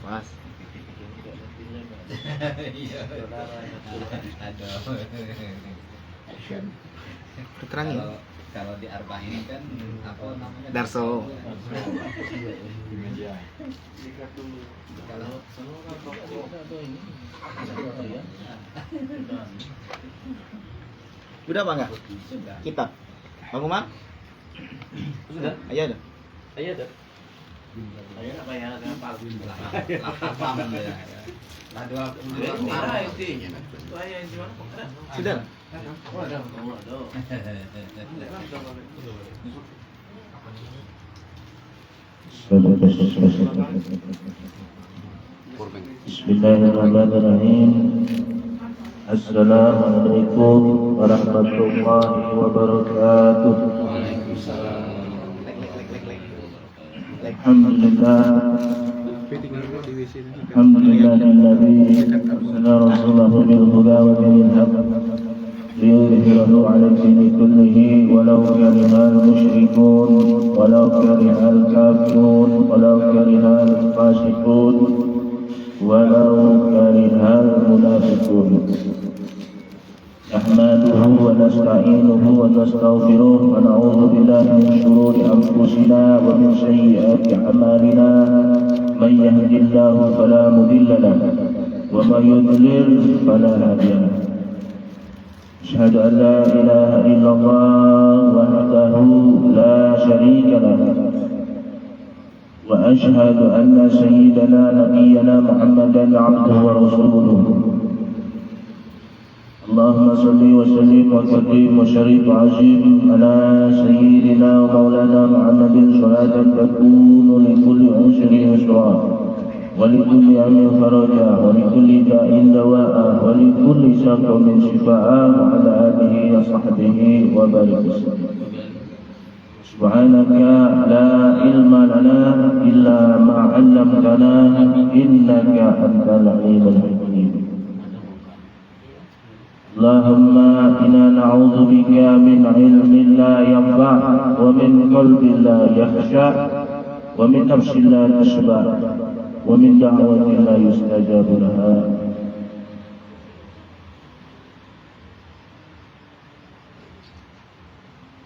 Mas. Iya. Aduh. Terangin. Kalau di Arba'in ini kan apa namanya? Darso. Kalau Udah apa enggak? sudah. Kita. Bang Umar? Sudah? Ayo ada. Ayo dah. Ayo apa ya? Apa? Lapang ya. Lah 22 Merah intinya. Ayo di mana? Sudah. Oh, ada. Oh, ada. Bismillahirrahmanirrahim. Assalamualaikum warahmatullahi wabarakatuh. Alhamdulillah. Alhamdulillahilladzi arsala rasulahu bil huda wa dinil haqq liyudhhirahu 'ala ad-dini kullihi walau karihal musyrikun walau karihal kafirun walau karihal fasiqun walau karihal munafiqun. Nahmaduhu wa nasta'inuhu wa nastaghfiruh wa na'udzu billahi min shururi anfusina wa min sayyiati a'malina. Man yahdihillahu fala mudilla lahu wa man yudlil fala hadiya lahu. Asyhadu an la ilaha illallah wahdahu la syarika lahu wa asyhadu anna sayyidana nabiyyana Muhammadan 'abduhu wa rasuluh. Allahumma salli wa sallim wa sallim wa sharif azim ala sayyidina wa maulana Muhammadin salatan takunu li kulli usrin yusra wa li kulli amin faraja wa li kulli da'in dawa'a wa li kulli saqamin shifaa'a wa ala alihi wa sahbihi wa barik. Subhanaka la ilma lana illa ma 'allamtana innaka antal alimul hakim. Allahumma inna na'udzu bika min ilmin la yanfa' wa min qalbin la yakhsha wa min nafsin la tashba wa min da'watin la yustajabu laha.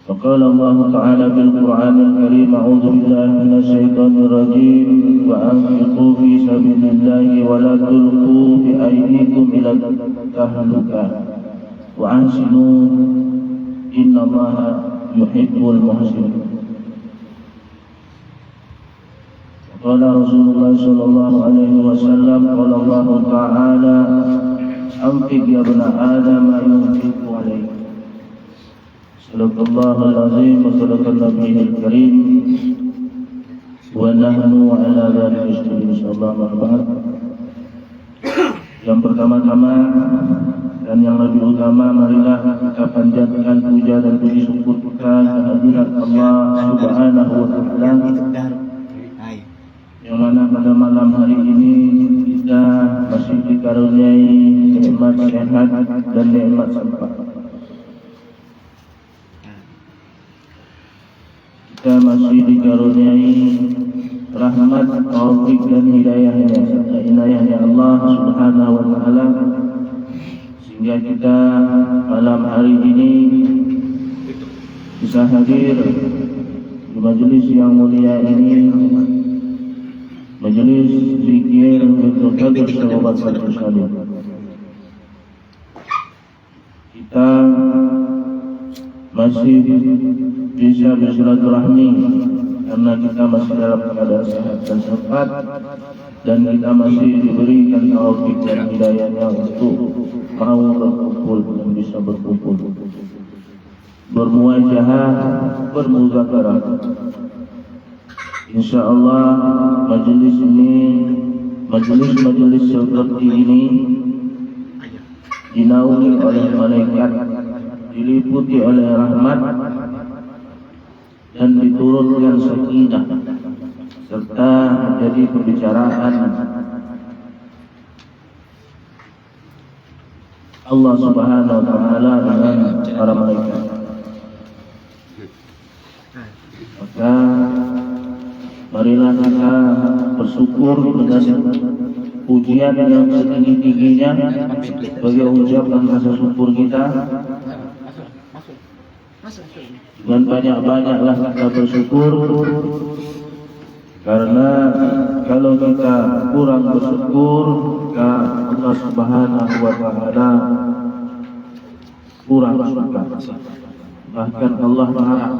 فقال الله تعالى في القرآن الكريم أعوذ بالله من الشيطان الرجيم وأنفقوا في سبيل الله ولا تلقوا بأيديكم إلى التهلكة وأحسنوا إن الله يحب المحسنين. قال رسول الله صلى الله عليه وسلم قال الله تعالى أنفق يا ابن آدم ينفق عليك. صدق الله العظيم وصدق النبي الكريم ونحن على ذلك شهيد insyaallah. Yang pertama-tama dan yang lebih utama, marilah kita panjatkan puja dan puji syukur kita kehadirat Allah Subhanahu wa taala, yang mana pada malam hari ini kita masih dikaruniai nikmat sehat dan nikmat sempat. Kita masih dikaruniai rahmat, taufik dan hidayahnya serta inayahnya Allah Subhanahu wa taala, sehingga kita malam hari ini bisa hadir di majelis yang mulia ini, majelis zikir Baitul Qadir Syawal Salim. Kita masih bisa bersilaturahmi karena kita masih dalam keadaan sehat dan sempat, dan kita masih diberikan taufik dan hidayahnya untuk mau berkumpul dan bisa berkumpul, bermuajahah, bermuzakarah. Insyaallah majelis ini, majelis seperti ini dinaungi oleh malaikat, diliputi oleh rahmat dan diturunkan sakinah, serta menjadi pembicaraan Allah Subhanahu wa taala dengan para malaikat. Maka marilah kita bersyukur dengan pujian yang setinggi-tingginya sebagai ucapan rasa syukur kita. Dan banyak-banyaklah kita bersyukur, karena kalau kita kurang bersyukur, maka Allah Subhanahu wa Ta'ala kurang suka. Bahkan Allah marah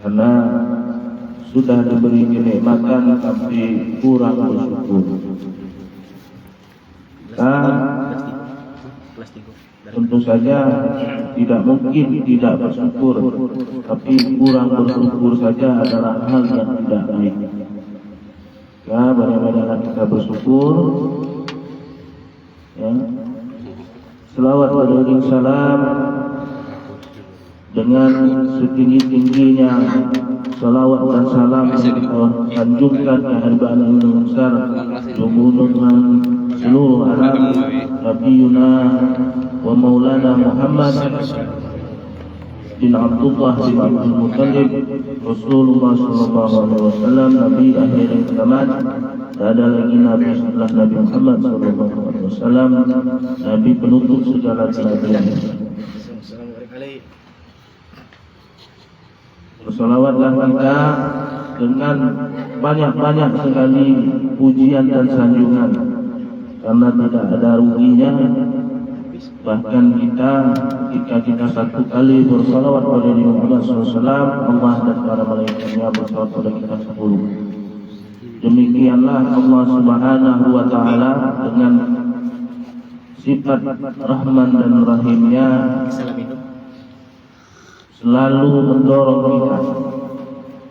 karena sudah diberi kenikmatan tapi kurang bersyukur. Tentu saja tidak mungkin tidak bersyukur, tapi kurang bersyukur saja adalah hal yang tidak baik. Ya, banyak-banyaklah kita bersyukur. Ya. Selawat dan salam dengan setinggi-tingginya salawat dan salam sanjungkan kehadiran yang besar dengan seluruh alam Nabiuna wa Maulana Muhammad bin Abdullah bin Abdul Muttalib Rasulullah sallallahu alaihi wasallam, Nabi akhir zaman. Tak ada lagi Nabi setelah Nabi Muhammad sallallahu alaihi wasallam, Nabi penutup segala kenabian. Bersolawatlah kita dengan banyak-banyak sekali pujian dan sanjungan, karena tidak ada ruginya. Bahkan ketika kita satu kali bersolawat pada Nabi Muhammad SAW, Allah dan para malaikatnya bersolawat pada kita 10. Demikianlah Allah Subhanahu wa Ta'ala dengan sifat Rahman dan Rahimnya selalu mendorong kita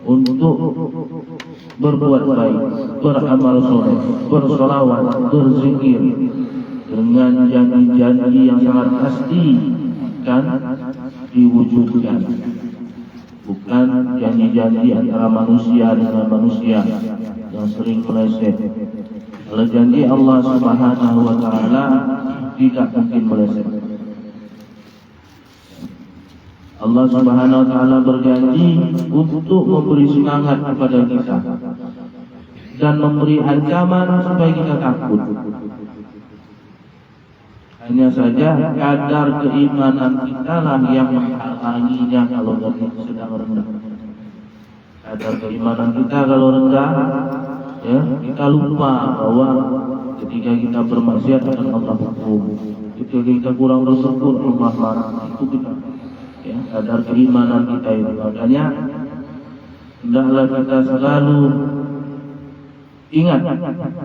untuk berbuat baik, beramal soleh, bersolawat, berzikir dengan janji-janji yang sangat pasti kan diwujudkan, bukan janji-janji antara manusia dengan manusia yang sering meleset. Kalau janji Allah Subhanahu wa Ta'ala tidak mungkin meleset. Allah Subhanahu wa Ta'ala berjanji untuk memberi semangat kepada kita dan memberi ancaman supaya kita takut. Hanya saja kadar keimanan kita lah yang menghalanginya kalau sedang rendah. Kadar keimanan kita kalau rendah, ya, kita lupa bahwa ketika kita bermaksiat akan Allah hukum. Ketika kita kurang bersyukur, Allah marah. Itu kita, ya, kadar keimanan kita itu. Makanya hendaklah kita selalu ingat,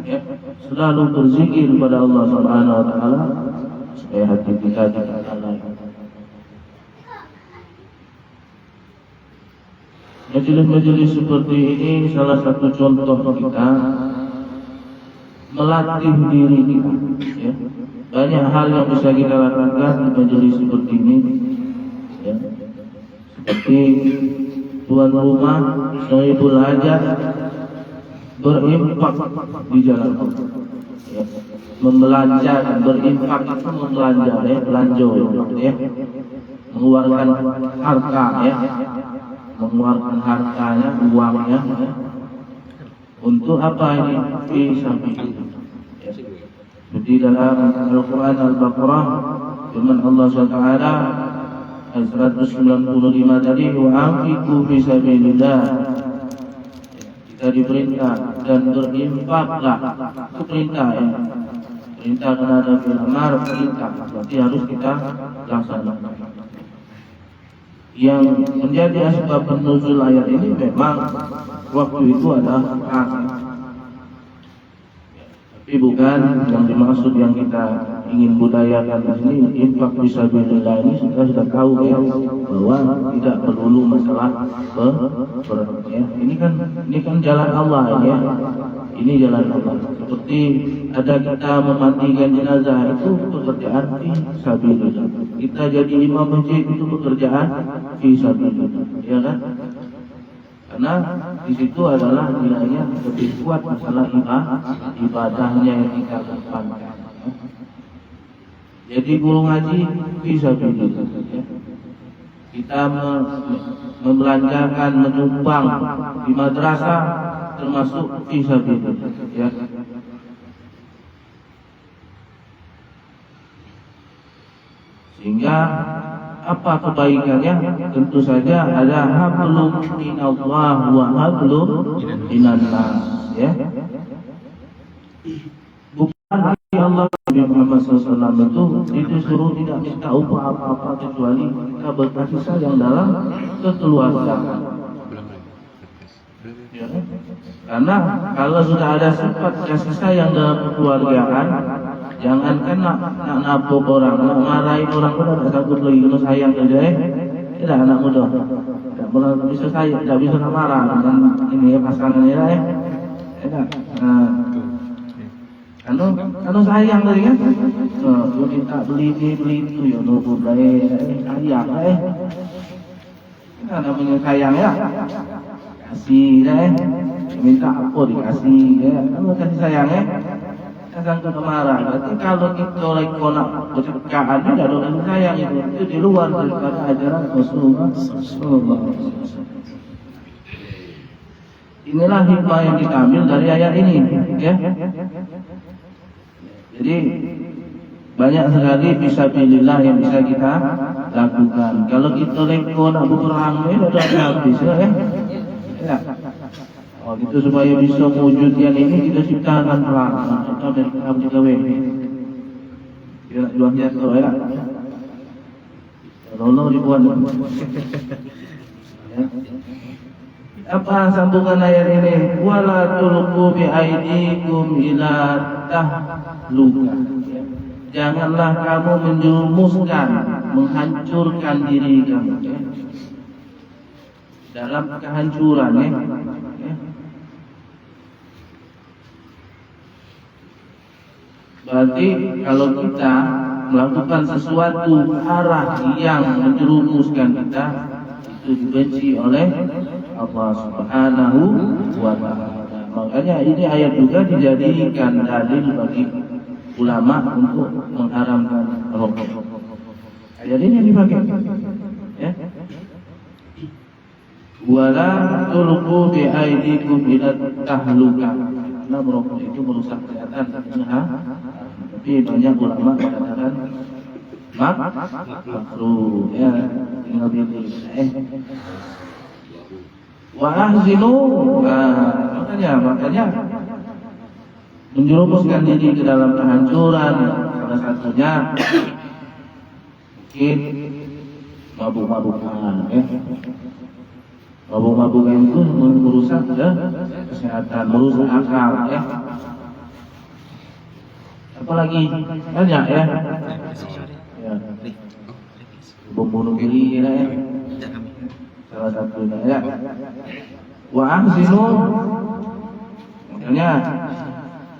ya, selalu berzikir kepada Allah Subhanahu wa Ta'ala supaya hati kita tidak lalai. Majelis-majelis seperti ini salah satu contoh kita melatih diri kita, ya. Banyak hal yang bisa kita lakukan di majelis seperti ini, ya. Seperti tuan rumah, sahibul hajat, berinfak di jalan Allah, ya. Membelanja, berinfak itu membelanja, ya, belanja, ya. Mengeluarkan harta, ya, mengeluarkan hartanya, uangnya, ya. Untuk apa ini? Fisabilillah, ya. Jadi dalam Al-Quran Al-Baqarah firman Allah SWT ayat 195 tadi, wa anfiqu fisabilillah, kita diperintah dan berinfaklah. Itu perintah, ya. Perintah karena ada firman perintah, berarti harus kita laksanakan. Yang menjadi asbab nuzul ayat ini memang waktu itu adalah perang, tapi bukan yang dimaksud yang kita ingin budayakan di sini. Infak fisabilillah ini sudah tahu, ya, bahwa tidak perlu masalah ya. Ini kan jalan Allah, ya. Ini jalan Allah. Seperti ada kita memandikan jenazah, itu pekerjaan fisabilillah. Kita jadi imam masjid, itu pekerjaan fisabilillah, ya kan? Karena di situ adalah nilainya lebih kuat masalah ibadahnya yang kita kedepankan. Jadi guru ngaji fisabilillah, ya. kita membelanjakan, menyumbang di madrasah termasuk fisabilillah, ya. Sehingga apa kebaikannya? Tentu saja ada hablum minallah wa hablum minannas, ya. Bukan dari Allah. Nabi Muhammad SAW itu disuruh tidak minta upah apa-apa kecuali kita berkasih sayang dalam kekeluargaan. Ya. Karena kalau sudah ada sifat kasih sayang dalam kekeluargaan, jangankan nak nabok orang, nak marahin orang pun tidak takut lagi kalau sayang saja, tidak anak muda, tidak pernah bisa sayang, tidak bisa marah dengan ini ya pasangan ya, tidak. Kalau sayang tadi kan, dia minta beli ini beli itu ya nunggu sayang, Nah, namanya sayang ya, kasih minta apa dikasih ya, kalau kasih sayang jangan kemarah. Berarti kalau kita lagi konak bercekaan itu ada kasih sayang itu di luar daripada ajaran Rasulullah SAW. Inilah hikmah yang kita ambil dari ayat ini, ya. Jadi banyak sekali fisabilillah yang bisa kita lakukan. Kalau kita leko nak berperang ini sudah habis, ya. Ya. Oh, itu supaya bisa mewujud yang ini kita ciptakan perang. Contoh dari KW. Dia nak jual jatuh, ya. Kalau dibuat. Ya. Apa sambungan ayat ini? Wala tulqu bi aidikum ila tahluka. Janganlah kamu menjerumuskan, menghancurkan diri kamu dalam kehancuran, ya. Berarti kalau kita melakukan sesuatu arah yang menjerumuskan kita, itu dibenci oleh Allah Subhanahu wa ta'ala. Makanya ini ayat juga dijadikan dalil bagi ulama untuk mengharamkan rokok. Ayat ini dipakai, ya. Wala tulqu bi aidikum ila tahluka. Karena merokok itu merusak kesehatan. Tapi banyak ulama mengatakan makruh, ya. Tinggal pilih. Wa ahzinu, makanya menjerumuskan diri ke dalam kehancuran. Salah satunya mungkin mabuk-mabukan, ya. Mabuk-mabukan itu merusak kesehatan, merusak akal, ya. Apalagi banyak, ya. Ya. Bunuh diri, ya. Salah satunya, ya. Wa ahsinu, makanya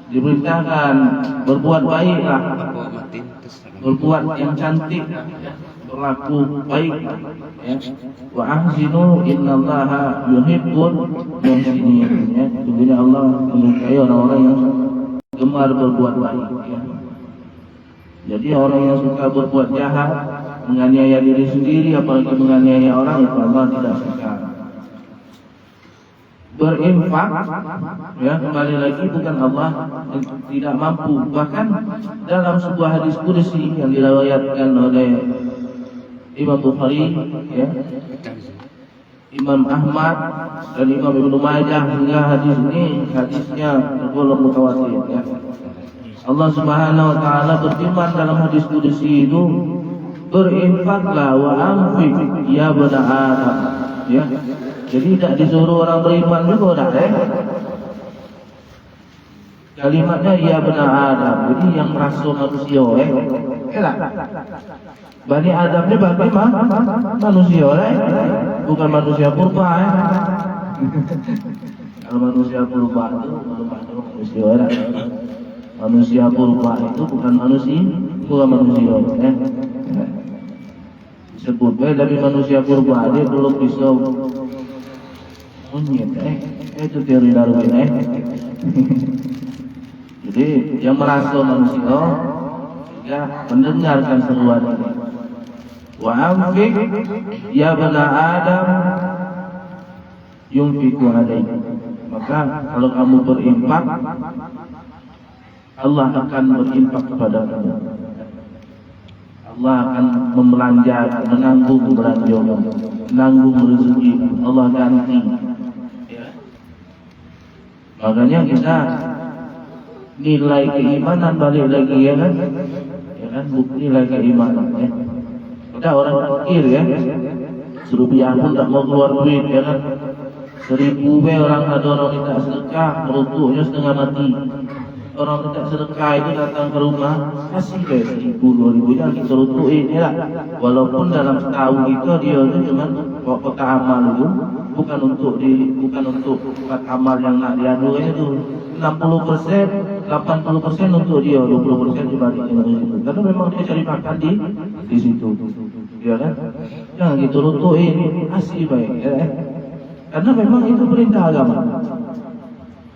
diberitakan berbuat baiklah, berbuat yang cantik, berlaku baik, ya. Wa ahsinu innallaha yuhibbul muhsinin, ya. Sesungguhnya Allah menyukai orang-orang yang gemar berbuat baik, ya. Jadi orang yang suka berbuat jahat, menganiaya diri sendiri, apalagi menganiaya orang, itu Allah tidak suka. Berinfak, ya, kembali lagi bukan Allah tidak mampu. Bahkan dalam sebuah hadis qudsi yang diriwayatkan oleh Imam Bukhari, ya, Imam Ahmad dan Imam Ibnu Majah, hingga hadis ini hadisnya tergolong mutawatir, ya. Allah Subhanahu wa ta'ala berfirman dalam hadis qudsi itu, berinfaklah wa anfiq ya bani Adam, ya. Jadi tidak disuruh orang beriman juga, ya. Kalimatnya ya bani Adam, jadi yang merasa manusia, ya. Bani Adam ini berarti manusia, ya. Bukan manusia purba, ya. Kalau manusia purba itu manusia, ya. Manusia purba itu bukan manusia, ya. Sebut dari manusia purba dia belum bisa monyet, itu teori Darwin, Jadi yang merasa manusia, ya, mendengarkan seruan ini. Wa anfiq ya bani Adam yunfiqu alaik. Maka kalau kamu berinfak, Allah akan berinfak kepada kamu. Allah akan membelanja, menanggung belanja, menanggung rezeki. Allah ganti. Makanya kita nilai keimanan balik lagi ya kan, nilai keimanan ya. Kita orang fakir ya, serupiah pun tak mau keluar duit ya kan. 1000 orang ada orang minta sedekah, perutnya setengah mati. Orang minta sedekah itu datang ke rumah, kasih deh 1000, 2000 jangan dikerutuin ya. Walaupun dalam setahun itu dia itu cuma kota amal itu bukan untuk buat amal yang nak dianu itu 60%, 80% untuk dia, 20% dibalikin dari situ. Karena memang dia cari makan di situ, ya kan? Jangan dikerutuin, kasih baik, ya. Karena memang itu perintah agama,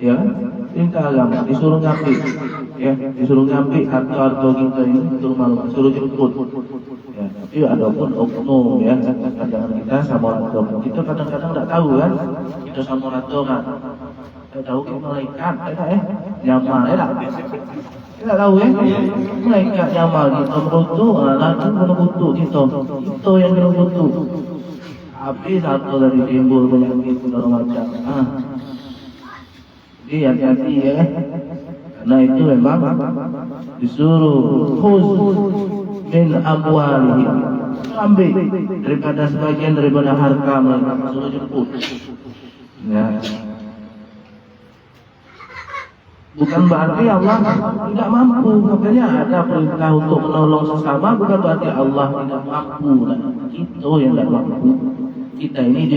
ya, perintah agama. Disuruh ngambil, ya, disuruh ngambil harta kita ini suruh jemput. Ya, tapi ada pun oknum ya, kadang-kadang kita sama orang kita kadang-kadang tak tahu kan, kita sama orang tak tahu ke malaikat, nyamal, kita tahu ya, malaikat nyamal kita berutu, nanti berutu kita yang berutu. Habis satu dari timbul penyakit segala macam. Jadi hati-hati ya. Karena itu memang disuruh khuz min amwalihim, ambil daripada sebagian daripada harta mereka, suruh jemput. Ya. Bukan berarti Allah tidak mampu. Makanya ada perintah untuk menolong sesama, bukan berarti Allah tidak mampu. Itu yang tidak mampu. Kita ini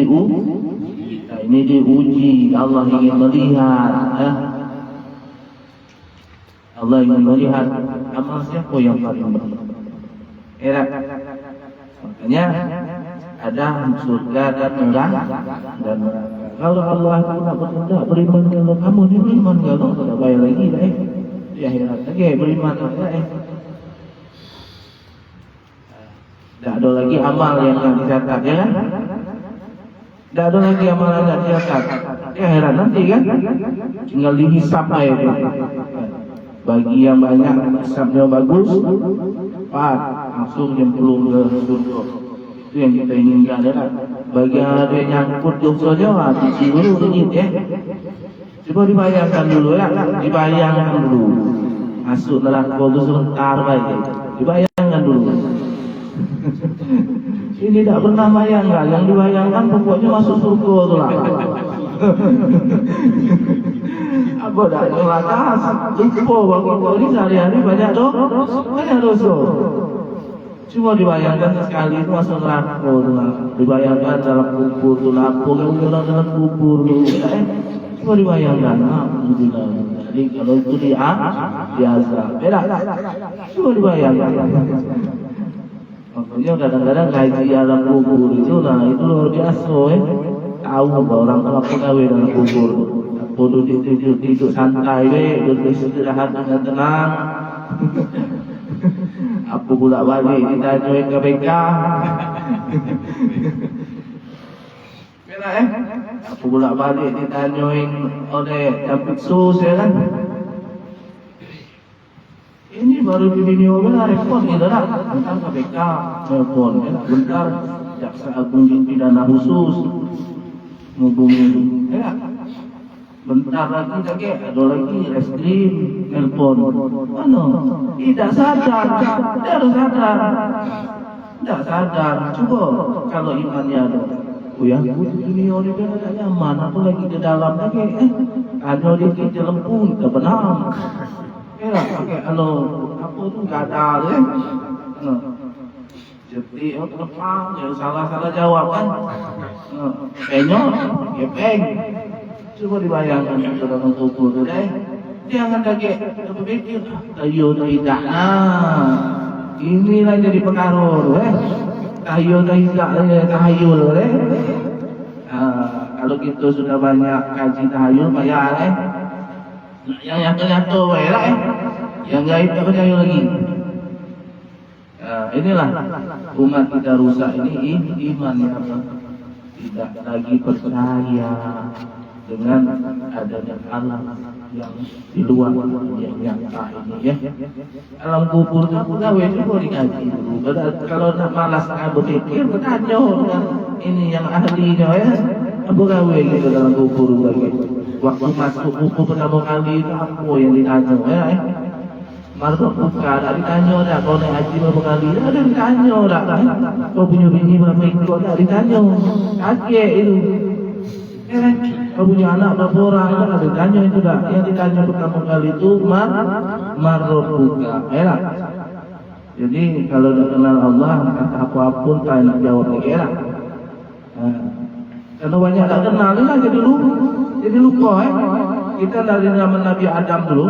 diuji. Allah ingin melihat, ya. Allah ingin melihat amal siapa yang paling baik. Makanya ada surga dan neraka. Dan kalau Allah tidak berkehendak beriman kalau kamu ini beriman kalau tidak bayar lagi dah. Di akhirat lagi beriman dah. Tidak ada lagi amal yang akan dicatat, ya kan? Tidak ada lagi amal yang akan dicatat. Di akhirat nanti kan? Tinggal dihisap aja. Bagi yang banyak hisapnya bagus, langsung jemplung ke surga. Itu yang kita inginkan ya. Bagi ada yang nyangkut dosa-dosa, cuci dulu sedikit ya. Coba dibayangkan dulu ya, dibayangkan dulu. Masuk neraka itu sebentar baik. Dibayangkan dulu. Ini tidak pernah bayangkan, yang dibayangkan pokoknya masuk surga itu lah. Aku dah neraka, lupa bagi ini sehari-hari banyak dosa. Cuma dibayangkan sekali itu masuk neraka, dibayangkan dalam kubur itu lapor, dalam kubur itu, cuma dibayangkan. Jadi kalau itu biasa, beda. Cuma dibayangkan. Makanya kadang-kadang kaji alam kubur itu, itu luar biasa, tahu bahwa orang kalau pegawai dalam kubur, bodoh tidur santai, beristirahat dengan tenang. Apa pula balik ditanya KPK. Benar Apa pula balik ditanyain oleh Jampitsus ya kan. Ini baru di video benar repot gitu lah. Tentang KPK telepon ya. Bentar Jaksa Agung Pidana Khusus ngubungin ya. Bentar lagi ada lagi reskrim telepon. Tidak sadar. Coba kalau imannya ada. Ya, ini orang dia tak nyaman. Aku lagi di dalam lagi. Ada di lempung tak benar. Kalau aku tu tak ada ya. Jadi terlepang, salah jawab kan. Penyok, gepeng. Coba dibayangkan dalam kubur tu deh. Jangan lagi berpikir, ayo tidak. Inilah jadi pengaruh, Tahayul tahayul, kalau kita sudah banyak kaji tahayul, bayar, Yang nyata, yang gaib tak percaya lagi. Inilah umat kita rusak ini iman yang tidak lagi percaya dengan adanya alam yang di luar yang nyata ini ya. Alam kubur itu gawe itu ngaji dulu. Kalau nak malas berpikir bertanya dengan ini yang ahlinya ya. Abu gawe gitu dalam kubur lagi. Waktu masuk kubur pertama kali itu apa yang ditanya ya. Marco buka ada ditanya dah kau naik haji berapa kali ada ditanya dah kan kau punya bini berapa ekor ada ditanya kakek itu kau punya anak berapa orang ada ditanya itu dah yang ditanya pertama kali itu Marco buka lah. Jadi kalau dah kenal Allah kata apapun tak nak jawab lagi lah. Karena banyak tak kenal lah jadi lupa kita dari zaman Nabi Adam dulu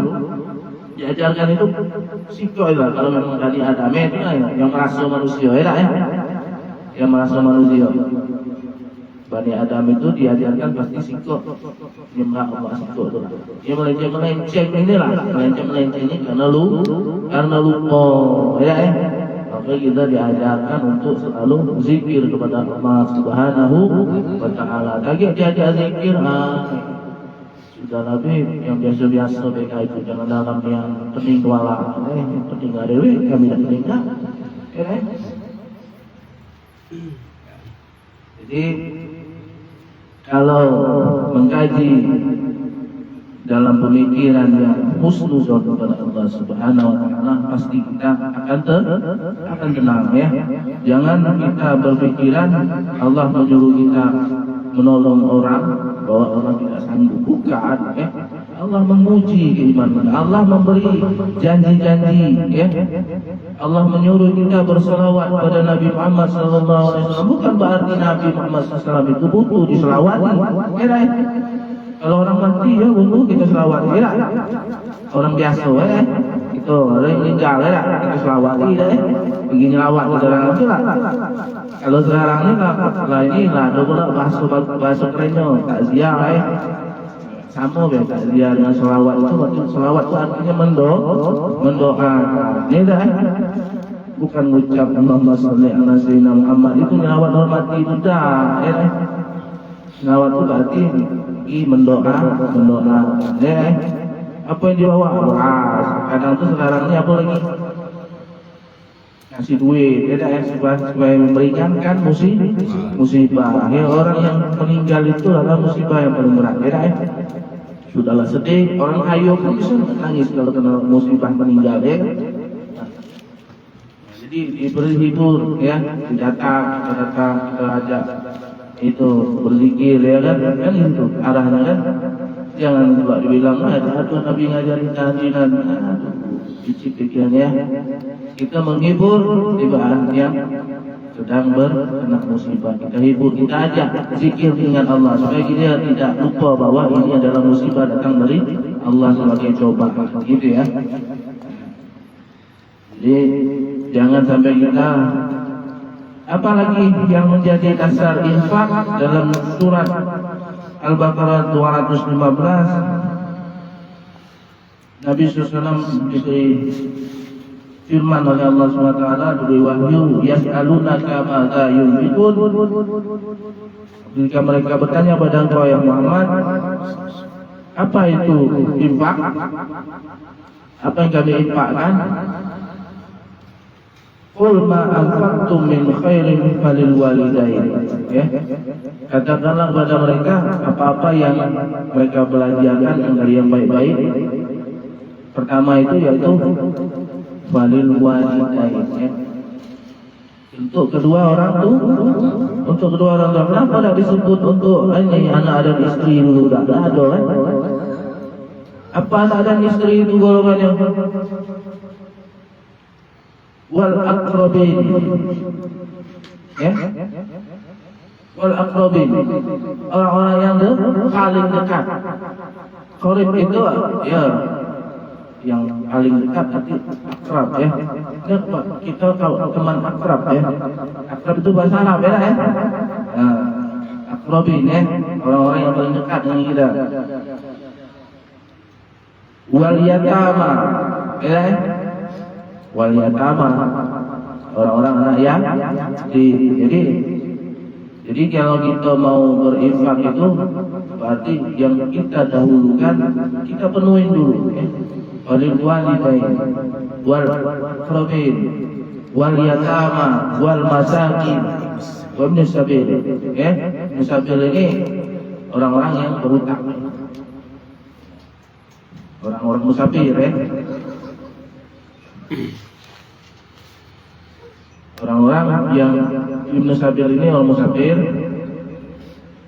diajarkan itu sikoi lah kalau memang dari Adam itu yang merasa manusia yang merasa manusia. Bani Adam itu diajarkan pasti sikoi nyembah Allah sikoi itu. Dia melenceng inilah melenceng ini karena lupa maka kita diajarkan untuk selalu zikir kepada Allah Subhanahu wa Ta'ala. Lagi dia zikir sudah Nabi yang biasa-biasa mereka itu jangan dalam yang pening kuala pening adewe kami tak pening tak jadi kalau mengkaji dalam pemikiran yang husnuzon kepada Allah Subhanahu wa Ta'ala pasti kita akan tenang ya. Jangan kita berpikiran Allah menyuruh kita menolong orang bahwa orang tidak sanggup, bukan ya. Allah menguji keimanan, Allah memberi janji-janji ya. Allah menyuruh kita berselawat pada Nabi Muhammad SAW. Bukan berarti Nabi Muhammad SAW itu butuh diselawati ya. Kalau orang mati ya butuh kita selawati ya. Orang biasa ya. Itu orang meninggal ya kita selawati ya. Begini lawat saudara itu lah. Kalau sekarang ini lah ini lah ada pula bahasa kerennya takziah ya. Sama ya takziah dengan selawat itu. Selawat itu artinya mendoa. Ini dah bukan ucap Allahumma sholli ala sayyidina Muhammad itu nyelawat hormati itu dah ya. Selawat itu berarti mendoa ya. Apa yang dibawa? Kadang itu sekarang ini apa lagi? Kasih duit, ya supaya meringankan musibah. Ya, orang yang meninggal itu adalah musibah yang paling berat. Ya, sudahlah sedih, orang ayo pun bisa nangis kalau kena musibah meninggal. Ya. Jadi diberi hibur, ya, datang, kita ajak itu berzikir, ya kan itu arahnya kan. Jangan juga dibilang aduh Nabi ngajarin tahlilan, diciptakan ya. Kita menghibur tibaan yang sedang berkena musibah. Kita hibur, kita ajak zikir dengan Allah supaya dia tidak lupa bahwa ini adalah musibah datang dari Allah sebagai cobaan. Gitu ya. Jadi jangan sampai kita apalagi yang menjadi dasar infak dalam surat Al-Baqarah 215 Nabi SAW diberi firman oleh Allah SWT dari wahyu yas'alunaka madza yunfiqun. Jika mereka bertanya pada engkau ya Muhammad apa itu infak, apa yang kami infakkan, qul ma anfaqtum min khairin falil walidain ya. Katakanlah kepada mereka apa-apa yang mereka belanjakan dari yang baik-baik. Pertama itu yaitu falil walidain ya. Untuk kedua orang tuh, untuk kedua orang tua. Kenapa tidak disebut untuk ini anak dan istri dulu? Tidak ada kan? Apa anak dan istri itu golongannya? Wal aqrabin ya, wal aqrabin orang-orang yang paling dekat. Qarib itu ya yang paling dekat, tapi akrab ya. Kita kalau teman akrab ya, akrab itu bahasa Arab ya. Nah, aqrabin ya, orang-orang yang paling dekat dengan kita. Wal yatama ya, wal yatama orang-orang anak jadi kalau kita mau berinfak itu berarti yang kita dahulukan kita penuhin dulu ya. Walil walidain wal aqrabin wal yatama wal masakin wa ibnis sabil ya. Musabil ini orang-orang yang berutang, orang-orang musafir ya. Orang-orang yang ibn sabil ini orang musafir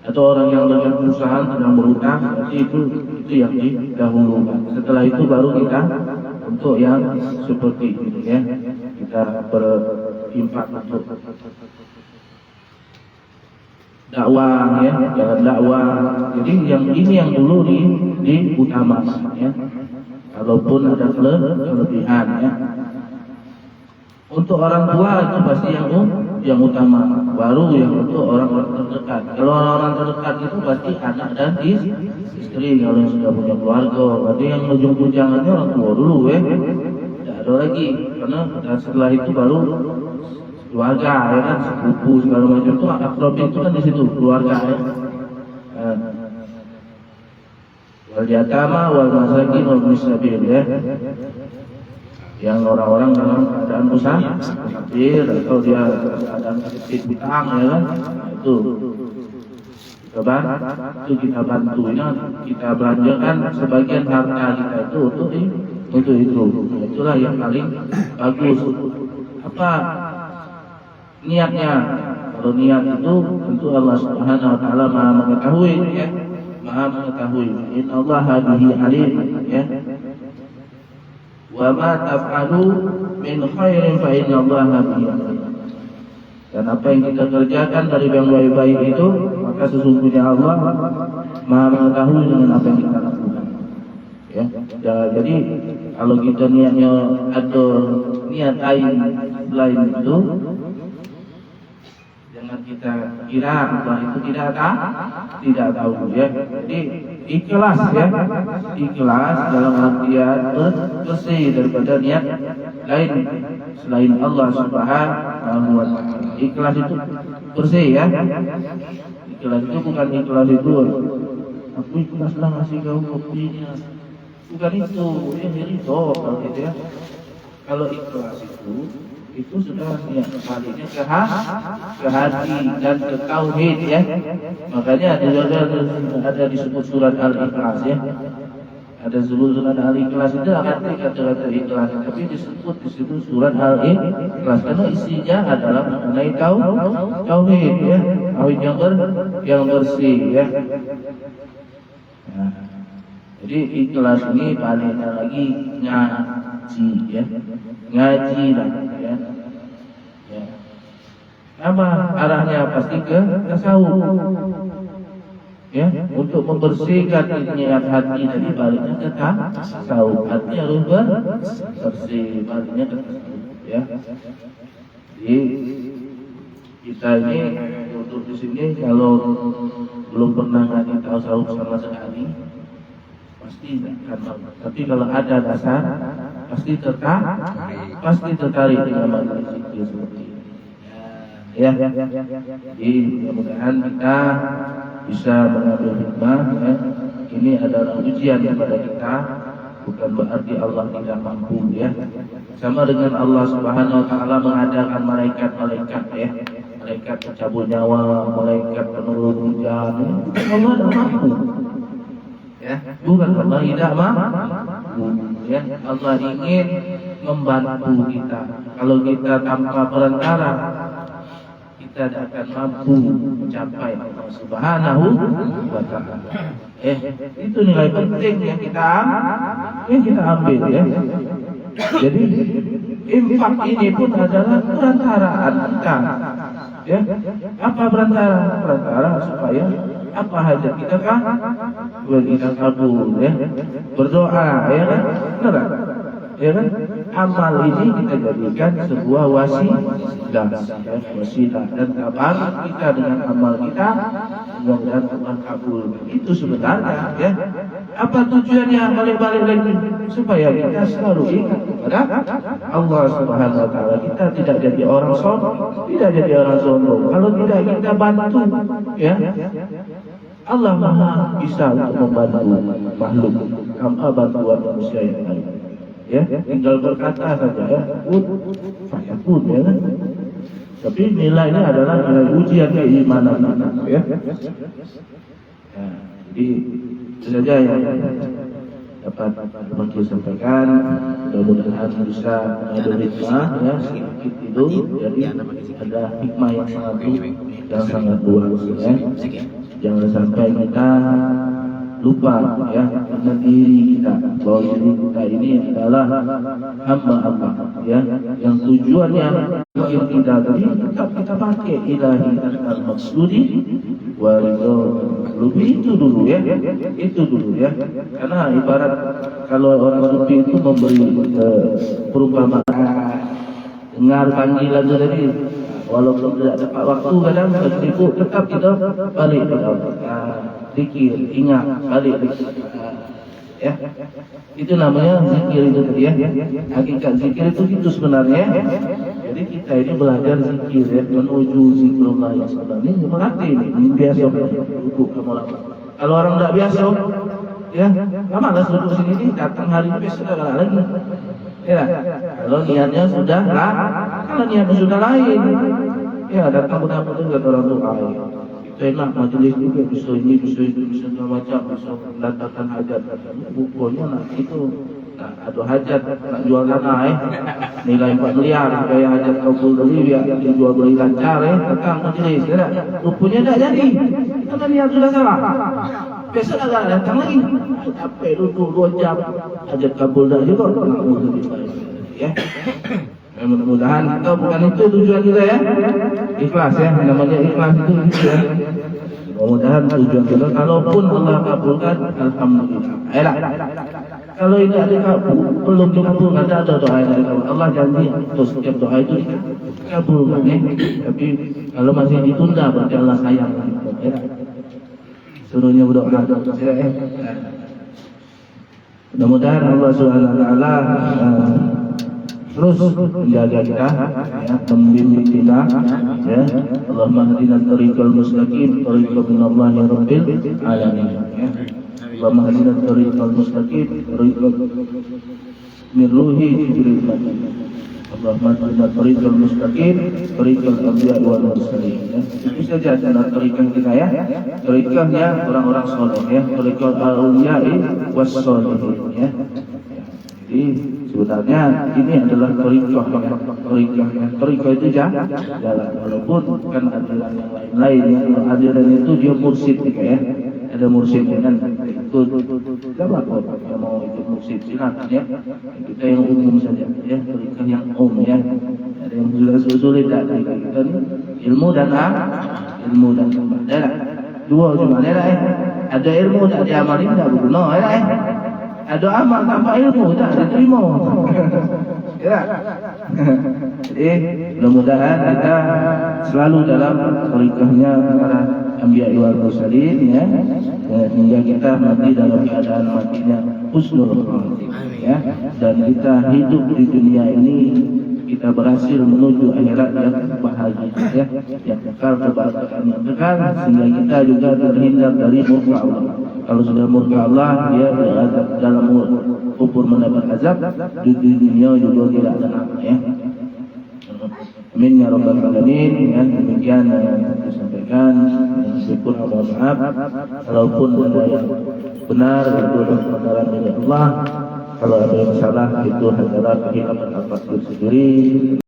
atau orang yang dengan perusahaan sedang berutang, itu yang didahulukan. Setelah itu baru kita untuk yang seperti ini ya, kita berinfak untuk dakwah ya, jalan dakwah. Jadi yang ini yang dulu diutamakan ya. Kalaupun ada kelebihan ya. Untuk orang tua itu pasti yang utama, baru yang untuk orang-orang terdekat. Kalau orang-orang terdekat itu pasti anak dan istri kalau yang sudah punya keluarga. Berarti yang ujung-ujungannya orang tua dulu ya. Tidak ada lagi, karena setelah itu baru keluarga ya kan, sepupu segala macam itu akrab itu kan di situ keluarga ya. Wal yatama wal masakin wal musabil ya. Yang orang-orang dalam keadaan musafir atau dia keadaan sakit hutang ya kan, itu kita bantunya, kita belanjakan sebagian harta kita itu untuk itu. Itulah yang paling bagus. Apa niatnya? Kalau niat itu tentu Allah Subhanahu wa taala Maha mengetahui ya. Maha mengetahui. Innallaha bihi alim ya. Wa ma taf'alu min khairin fa innallaha bihi alim. Dan apa yang kita kerjakan dari yang baik-baik itu, maka sesungguhnya Allah Maha mengetahui dengan apa yang kita lakukan. Ya. Jadi kalau kita niatnya ada niat lain itu, jangan kita kira Allah itu tidak tahu ya. Jadi ikhlas ya, ikhlas dalam artian bersih daripada niat lain selain Allah Subhanahu wa taala. Ikhlas itu bersih ya. Ikhlas itu bukan ikhlas itu aku ikhlaslah ngasih kau kopinya, bukan itu ya, itu kalau gitu ya. Kalau ikhlas itu sudah niat kembalinya ke hati dan ke tauhid ya. Makanya ada disebut surat Al-Ikhlas ya. Ada surat Al-Ikhlas itu arti kata-kata ikhlas, tapi disebut di situ surat Al-Ikhlas karena isinya adalah mengenai tauhid ya, tauhid yang bersih ya. Nah, jadi ikhlas ini paling lagi ngaji ya, ngaji lah ya. Ya. Apa arahnya? Pasti ke tasawuf ya, untuk membersihkan niat hati dari baliknya ke tasawuf. Hati harus bersih, baliknya ke tasawuf ya. Jadi kita ini untuk di sini kalau belum pernah ngaji tasawuf sama sekali pasti akan mampu. Tapi kalau ada dasar pasti tertarik dengan majelis zikir seperti ini. Ya. Jadi mudah-mudahan kita bisa mengambil hikmah ya. Ini adalah ujian kepada kita, bukan berarti Allah tidak mampu ya. Sama dengan Allah Subhanahu wa taala mengadakan malaikat-malaikat ya. Malaikat pencabut nyawa, malaikat penurun hujan. Allah tidak mampu. Ya, bukan Allah tidak mampu ya. Allah ingin membantu kita. Kalau kita tanpa perantara, kita tidak akan mampu mencapai Allah Subhanahu wa taala. Itu nilai penting yang kita ambil ya. Jadi infak ini pun adalah perantaraan kita. Ya, apa perantara supaya apa hajat kita kan kita kabul ya, berdoa ya kan, benar ya kan. Amal ini kita jadikan sebuah wasilah dan kabar kita dengan amal kita mudah-mudahan Allah kabul. Itu sebenarnya ya, Apa tujuannya balik-balik lagi? Supaya kita selalu ingat kepada Allah Subhanahu wa taala. Kita tidak jadi orang sombong, tidak jadi orang sombong. Kalau tidak kita bantu, ya. Allah Maha bisa untuk membantu makhluk tanpa bantuan manusia yang lain. Ya, tinggal berkata saja ya, pun ya kan. Tapi nilainya adalah nilai ujian keimanan ya. Jadi itu saja yang dapat Bangkil sampaikan. Mudah-mudahan bisa ada hikmah ya, sedikit itu. Jadi ada hikmah yang sangat luas ya. Jangan sampai kita lupa ya dengan diri kita, bahwa diri kita ini adalah hamba Allah ya, yang tujuannya yang kita tadi tetap kita pakai ilahi al maksudi wa lebih itu dulu ya, karena ibarat kalau orang sufi itu memberi perumpamaan dengar panggilan tadi, walaupun tidak dapat waktu kadang sibuk, tetap kita balik kepada Allah. Zikir, ingat, balik ya. Itu namanya zikir itu tadi ya. Hakikat zikir itu sebenarnya. Jadi kita ini belajar zikir ya, menuju zikrullah yang sebenarnya. Ini mengerti ini biasa duduk ke malam. Kalau orang tidak biasa ya, malas duduk sini, datang hari ini besok tidak lagi. Ya, kalau niatnya sudah lah, kalau niatnya sudah lain, ya datang benar-benar kata orang doa. Enak majelis juga, bisa ini, bisa itu, bisa segala macam, bisa mendatangkan hajat. Bukunya nak itu, ada hajat, nak jual tanah nilai 4 miliar, supaya hajat kabul tadi biar dijual beli lancar datang majelis, ya. Bukunya tak jadi, karena niat sudah salah. Besok agak datang lagi, capek duduk 2 jam, hajat kabul dah juga, ya. Mudah-mudahan kita bukan itu tujuan kita ya, ikhlas ya, namanya ikhlas itu ya. Mudah-mudahan tujuan kita, kalaupun Allah kabulkan, alhamdulillah. Ayolah, kalau ini ada belum dikabulkan, ada doa dari Allah janji untuk setiap doa itu dikabulkan ya. Tapi kalau masih ditunda, berarti Allah sayang. Suruhnya berdoa ya. Mudah-mudahan Allah Subhanahu wa taala terus menjaga kita ya, membimbing kita ya. Allahumma hadina tariqal mustaqim, tariqal minallahi rabbil alamin ya. Allahumma hadina tariqal mustaqim, tariqal min ruhi jibril. Allahumma hadina tariqal mustaqim, tariqal anbiya wal mursalin ya. Itu saja cara tariqah kita ya. Tariqahnya orang-orang saleh ya, tariqal auliya'i was sholihin ya. Jadi sebenarnya ini adalah tariqah itu jalan, walaupun kan aliran yang lain ya. Aliran itu dia mursyid ya, ada mursyid kan itu siapa yang mau ikut mursyid silakan ya. Kita yang umum saja ya, tariqah yang umum ya. Ada yang sulit tak kita ilmu dan dua cuma ya. Ada ilmu tak diamalin tak berguna ya. Ada amal tanpa ilmu tak diterima. Ya. Jadi mudah-mudahan kita selalu dalam tariqahnya para anbiya wal mursalin ya. Hingga kita mati dalam keadaan matinya husnul khatimah ya. Dan kita hidup di dunia ini kita berhasil menuju akhirat yang bahagia ya, yang kekal, kebahagiaan yang kekal, sehingga kita juga terhindar dari murka Allah. Kalau sudah murka Allah, dia dalam kubur mendapat azab, di dunia juga tidak ada apa ya. Amin ya rabbal alamin. Ya, demikian yang saya sampaikan. Syukur mohon maaf kalaupun ada yang benar itu adalah kebenaran dari Allah. Kalau ada yang salah itu adalah kehilangan al-Fatih sendiri.